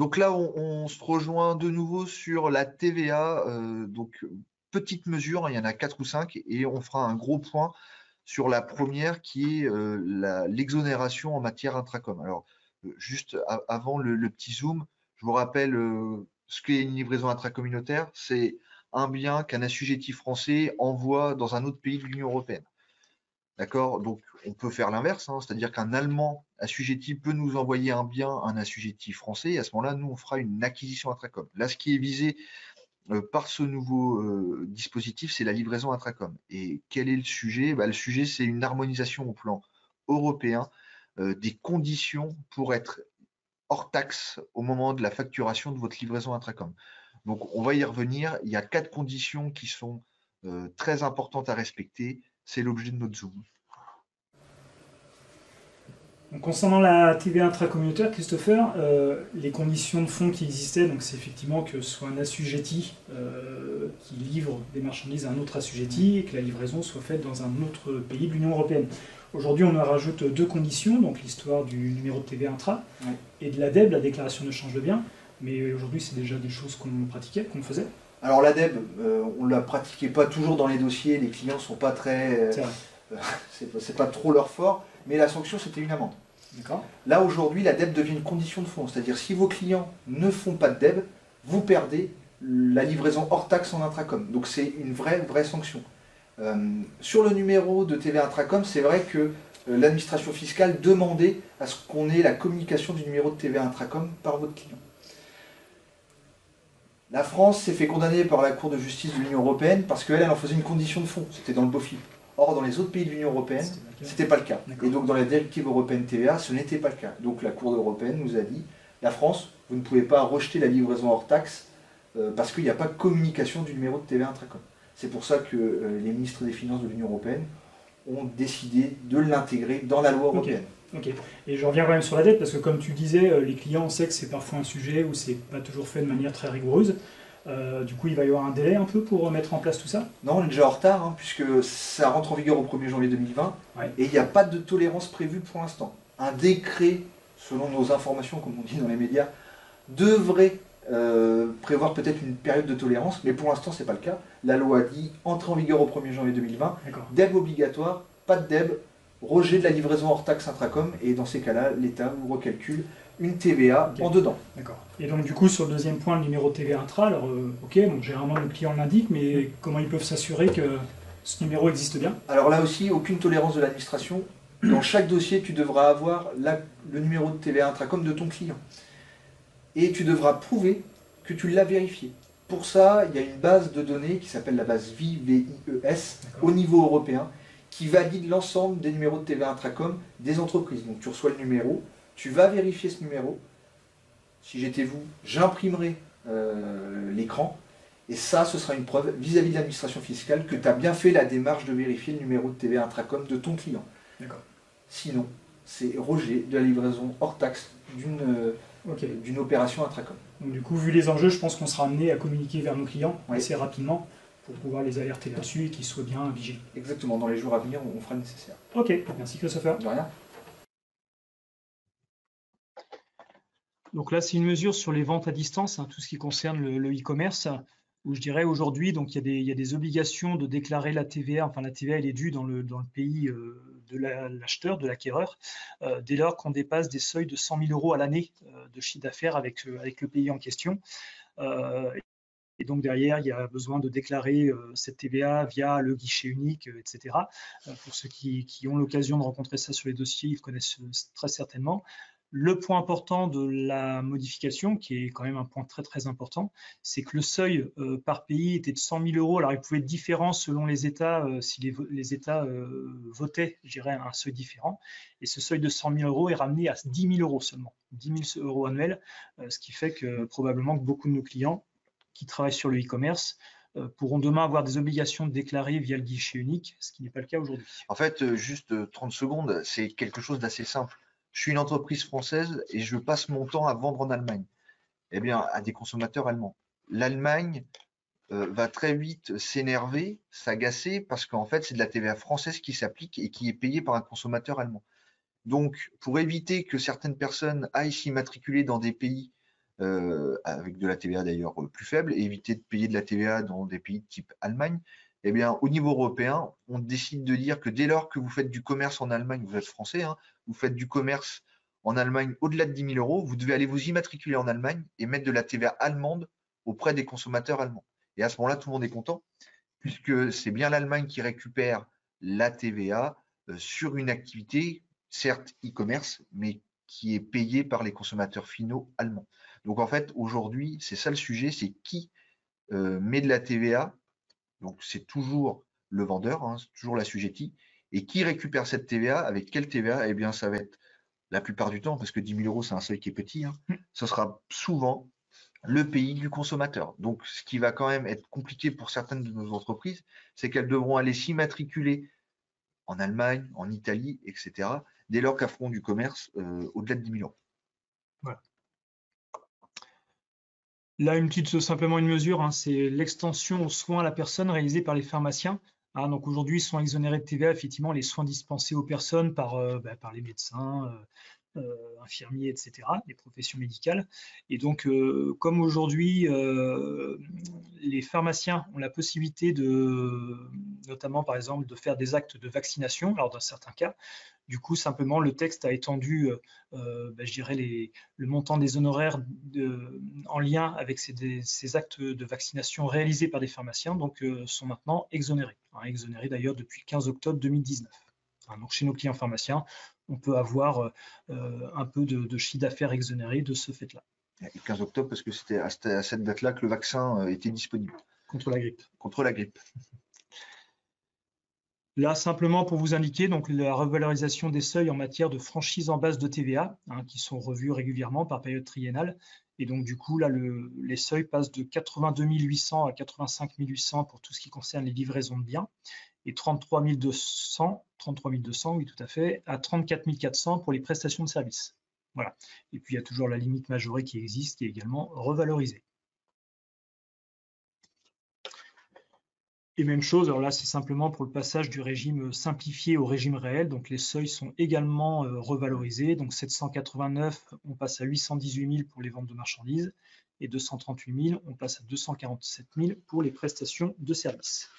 Donc là, on se rejoint de nouveau sur la TVA. Donc, petite mesure, il y en a 4 ou 5, et on fera un gros point sur la première qui est l'exonération en matière intracom. Alors, juste avant le petit zoom, je vous rappelle ce qu'est une livraison intracommunautaire. C'est un bien qu'un assujetti français envoie dans un autre pays de l'Union européenne. D'accord? Donc, on peut faire l'inverse, hein, c'est-à-dire qu'un Allemand assujetti peut nous envoyer un bien, un assujetti français, et à ce moment-là, nous, on fera une acquisition intracom. Là, ce qui est visé par ce nouveau dispositif, c'est la livraison intracom. Et quel est le sujet? Le sujet, c'est une harmonisation au plan européen des conditions pour être hors taxe au moment de la facturation de votre livraison intracom. Donc, on va y revenir. Il y a 4 conditions qui sont très importantes à respecter. C'est l'objet de notre Zoom. Donc, concernant la TVA intracommunautaire, Christopher, les conditions de fond qui existaient, donc c'est effectivement que ce soit un assujetti qui livre des marchandises à un autre assujetti et que la livraison soit faite dans un autre pays de l'Union européenne. Aujourd'hui, on en rajoute 2 conditions, donc l'histoire du numéro de TVA intra et de l'ADEB, la déclaration d'échange de biens. Mais aujourd'hui, c'est déjà des choses qu'on pratiquait, qu'on faisait. Alors l'ADEB, on ne la pratiquait pas toujours dans les dossiers, les clients ne sont pas très... c'est pas trop leur fort, mais la sanction, c'était une amende. Là, aujourd'hui, la DEB devient une condition de fond. C'est-à-dire, si vos clients ne font pas de DEB, vous perdez la livraison hors taxe en intracom. Donc, c'est une vraie sanction. Sur le numéro de TVA intracom, c'est vrai que l'administration fiscale demandait à ce qu'on ait la communication du numéro de TVA intracom par votre client. La France s'est fait condamner par la Cour de justice de l'Union européenne parce qu'elle en faisait une condition de fond. C'était dans le BOFIP. Or, dans les autres pays de l'Union européenne, ce n'était pas le cas. Et donc, dans la directive européenne TVA, ce n'était pas le cas. Donc, la Cour européenne nous a dit, la France, vous ne pouvez pas rejeter la livraison hors taxe parce qu'il n'y a pas de communication du numéro de TVA intracom. C'est pour ça que les ministres des Finances de l'Union européenne ont décidé de l'intégrer dans la loi européenne. Ok. Et je reviens quand même sur la dette, parce que comme tu disais, les clients, on sait que c'est parfois un sujet où c'est pas toujours fait de manière très rigoureuse. Du coup, il va y avoir un délai un peu pour mettre en place tout ça? Non, on est déjà en retard, hein, puisque ça rentre en vigueur au 1er janvier 2020, et il n'y a pas de tolérance prévue pour l'instant. Un décret, selon nos informations, comme on dit dans les médias, devrait prévoir peut-être une période de tolérance, mais pour l'instant, ce n'est pas le cas. La loi dit entrée en vigueur au 1er janvier 2020, DEB obligatoire, pas de DEB, rejet de la livraison hors taxe intracom, et dans ces cas-là, l'État vous recalcule une TVA en dedans. D'accord. Et donc du coup, sur le deuxième point, le numéro de TVA intra, alors ok, donc généralement le client l'indique, mais comment ils peuvent s'assurer que ce numéro existe bien? Alors là aussi, aucune tolérance de l'administration. Dans chaque dossier, tu devras avoir le numéro de TVA intracom de ton client. Et tu devras prouver que tu l'as vérifié. Pour ça, il y a une base de données qui s'appelle la base VIES au niveau européen, qui valide l'ensemble des numéros de TVA intracom des entreprises. Donc tu reçois le numéro, tu vas vérifier ce numéro. Si j'étais vous, j'imprimerai l'écran. Et ça, ce sera une preuve vis-à-vis de l'administration fiscale que tu as bien fait la démarche de vérifier le numéro de TVA intracom de ton client. Sinon, c'est rejet de la livraison hors taxe d'une opération intracom. Donc du coup, vu les enjeux, je pense qu'on sera amené à communiquer vers nos clients assez rapidement pour pouvoir les alerter là-dessus et qu'ils soient bien vigilants. Exactement, dans les jours à venir, on fera le nécessaire. Ok, merci Christopher. De rien. Donc là, c'est une mesure sur les ventes à distance, tout ce qui concerne le e-commerce, où je dirais aujourd'hui, donc il y a des obligations de déclarer la TVA. Enfin, la TVA, elle est due dans le pays de l'acheteur, de l'acquéreur, dès lors qu'on dépasse des seuils de 100 000 € à l'année de chiffre d'affaires avec le pays en question. Et donc derrière, il y a besoin de déclarer cette TVA via le guichet unique, etc. Pour ceux qui ont l'occasion de rencontrer ça sur les dossiers, ils connaissent très certainement. Le point important de la modification, qui est quand même un point très important, c'est que le seuil par pays était de 100 000 €. Alors il pouvait être différent selon les États, si les États votaient, je dirais, un seuil différent. Et ce seuil de 100 000 € est ramené à 10 000 € seulement, 10 000 € annuels, ce qui fait que probablement que beaucoup de nos clients qui travaillent sur le e-commerce pourront demain avoir des obligations de déclarer via le guichet unique, ce qui n'est pas le cas aujourd'hui. En fait, juste 30 secondes, c'est quelque chose d'assez simple. Je suis une entreprise française et je passe mon temps à vendre en Allemagne, eh bien, à des consommateurs allemands. L'Allemagne va très vite s'énerver, s'agacer, parce qu'en fait, c'est de la TVA française qui s'applique et qui est payée par un consommateur allemand. Donc, pour éviter que certaines personnes aillent s'immatriculer dans des pays avec de la TVA d'ailleurs plus faible, et éviter de payer de la TVA dans des pays de type Allemagne. Eh bien, au niveau européen, on décide de dire que dès lors que vous faites du commerce en Allemagne, vous êtes français, hein, vous faites du commerce en Allemagne au-delà de 10 000 euros, vous devez aller vous immatriculer en Allemagne et mettre de la TVA allemande auprès des consommateurs allemands. Et à ce moment-là, tout le monde est content, puisque c'est bien l'Allemagne qui récupère la TVA sur une activité, certes e-commerce, mais qui est payée par les consommateurs finaux allemands. Donc en fait, aujourd'hui, c'est ça le sujet, c'est qui met de la TVA. Donc c'est toujours le vendeur, hein, c'est toujours l'assujetti. Et qui récupère cette TVA? Avec quelle TVA? Eh bien, ça va être la plupart du temps, parce que 10 000 euros, c'est un seuil qui est petit, hein, ce sera souvent le pays du consommateur. Donc, ce qui va quand même être compliqué pour certaines de nos entreprises, c'est qu'elles devront aller s'immatriculer en Allemagne, en Italie, etc., dès lors qu'elles feront du commerce au-delà de 10 000 euros. Voilà. Là, simplement une mesure, hein, c'est l'extension aux soins à la personne réalisés par les pharmaciens. Hein, donc aujourd'hui, sont exonérés de TVA, effectivement, les soins dispensés aux personnes par les médecins, infirmiers, etc., les professions médicales. Et donc, comme aujourd'hui, les pharmaciens ont la possibilité notamment par exemple, de faire des actes de vaccination, alors dans certains cas, du coup, simplement, le texte a étendu, je dirais, le montant des honoraires en lien avec ces actes de vaccination réalisés par des pharmaciens, donc sont maintenant exonérés. Hein, exonérés d'ailleurs depuis le 15 octobre 2019. Hein, donc chez nos clients pharmaciens, on peut avoir un peu de chiffre d'affaires exonéré de ce fait-là. Le 15 octobre, parce que c'était à cette date-là que le vaccin était disponible. Contre la grippe. Contre la grippe. Là, simplement pour vous indiquer donc, la revalorisation des seuils en matière de franchise en base de TVA, hein, qui sont revus régulièrement par période triennale. Et donc, du coup, là, les seuils passent de 82 800 à 85 800 pour tout ce qui concerne les livraisons de biens, et 33 200, oui, tout à fait, à 34 400 pour les prestations de services. Voilà. Et puis, il y a toujours la limite majorée qui existe, qui est également revalorisée. Et même chose, alors là, c'est simplement pour le passage du régime simplifié au régime réel. Donc, les seuils sont également revalorisés. Donc, 789, on passe à 818 000 pour les ventes de marchandises. Et 238 000, on passe à 247 000 pour les prestations de services.